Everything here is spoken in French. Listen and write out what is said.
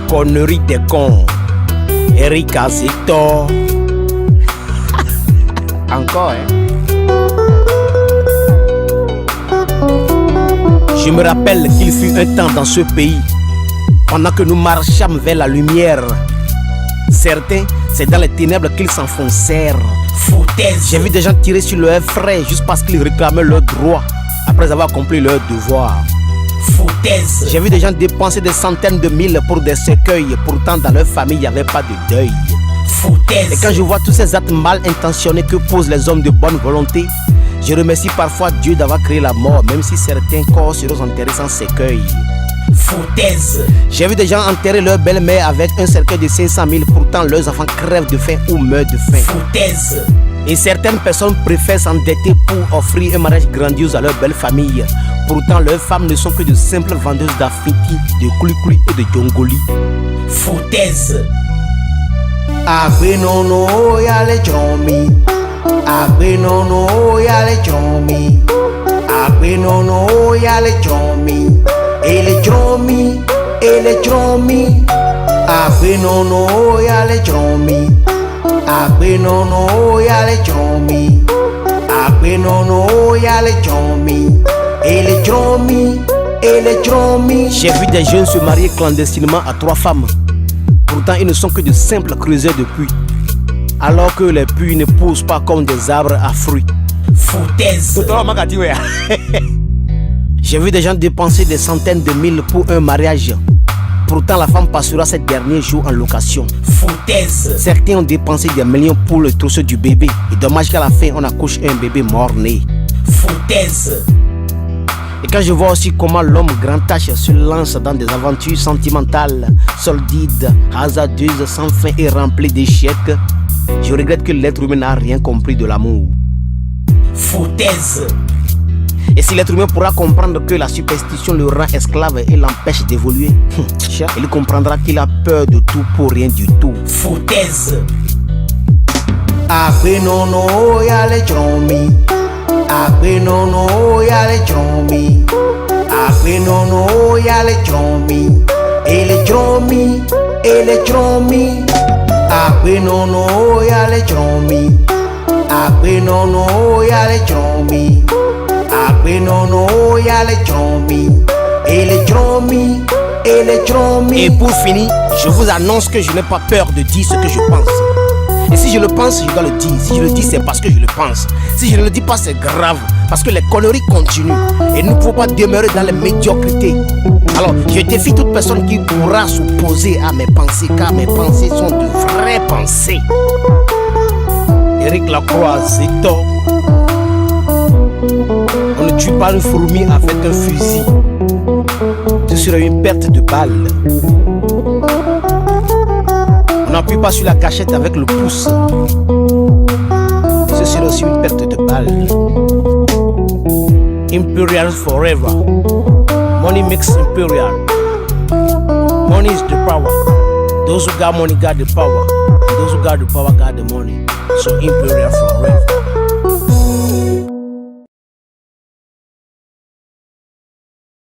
Connerie des cons. Eric Azito. Encore, hein. Je me rappelle qu'il fut un temps dans ce pays, pendant que nous marchâmes vers la lumière, certains, c'est dans les ténèbres qu'ils s'enfoncèrent. Foutaise. J'ai vu des gens tirer sur leurs frères juste parce qu'ils réclamaient leurs droits, après avoir accompli leur devoir. Foutaise. J'ai vu des gens dépenser des centaines de mille pour des cercueils, pourtant dans leur famille il n'y avait pas de deuil. Foutaise. Et quand je vois tous ces actes mal intentionnés que posent les hommes de bonne volonté, je remercie parfois Dieu d'avoir créé la mort, même si certains corps seront enterrés sans cercueil. Foutaise. J'ai vu des gens enterrer leur belle-mère avec un cercueil de 500 000, pourtant leurs enfants crèvent de faim ou meurent de faim. Foutaise. Et certaines personnes préfèrent s'endetter pour offrir un mariage grandiose à leur belle famille. Pourtant leurs femmes ne sont que de simples vendeuses d'affiti, de koulikoulis et de djongoli. Foutaise. Agbenono yale chomi, agbenono yale chomi, agbenono yale chomi, ele chomi, agbenono yale chomi, agbenono yale chomi, agbenono yale chomi, ele chomi. J'ai vu des jeunes se marier clandestinement à 3 femmes. Pourtant, ils ne sont que de simples creuseurs de puits, alors que les puits ne poussent pas comme des arbres à fruits. Foutaise. J'ai vu des gens dépenser des centaines de mille pour un mariage. Pourtant, la femme passera ces derniers jours en location. Foutaise. Certains ont dépensé des millions pour le trousseau du bébé. Et dommage qu'à la fin, on accouche un bébé mort-né. Foutaise. Et quand je vois aussi comment l'homme grand H se lance dans des aventures sentimentales, sordides, hasardeuses, sans fin et remplies d'échecs, je regrette que l'être humain n'a rien compris de l'amour. Foutaise. Et si l'être humain pourra comprendre que la superstition le rend esclave et l'empêche d'évoluer, il comprendra qu'il a peur de tout pour rien du tout. Foutaise. Agbenono yale chomi, agbenono yale chomi, agbenono yale chomi, ele chomi, agbenono yale chomi, agbenono yale chomi, agbenono yale chomi, ele chomi. Et pour finir, je vous annonce que je n'ai pas peur de dire ce que je pense. Et si je le pense, je dois le dire. Si je le dis, c'est parce que je le pense. Si je ne le dis pas, c'est grave. Parce que les conneries continuent. Et nous ne pouvons pas demeurer dans les médiocrités. Alors, je défie toute personne qui pourra s'opposer à mes pensées, car mes pensées sont de vraies pensées. Eric Lacroix, Zito. On ne tue pas une fourmi avec un fusil. Ce serait une perte de balle. On n'appuie pas sur la gâchette avec le pouce. Ce serait aussi une perte de balle. Imperial forever. Money makes imperial. Money is the power. Those who got money got the power. Those who got the power got the money. So imperial forever.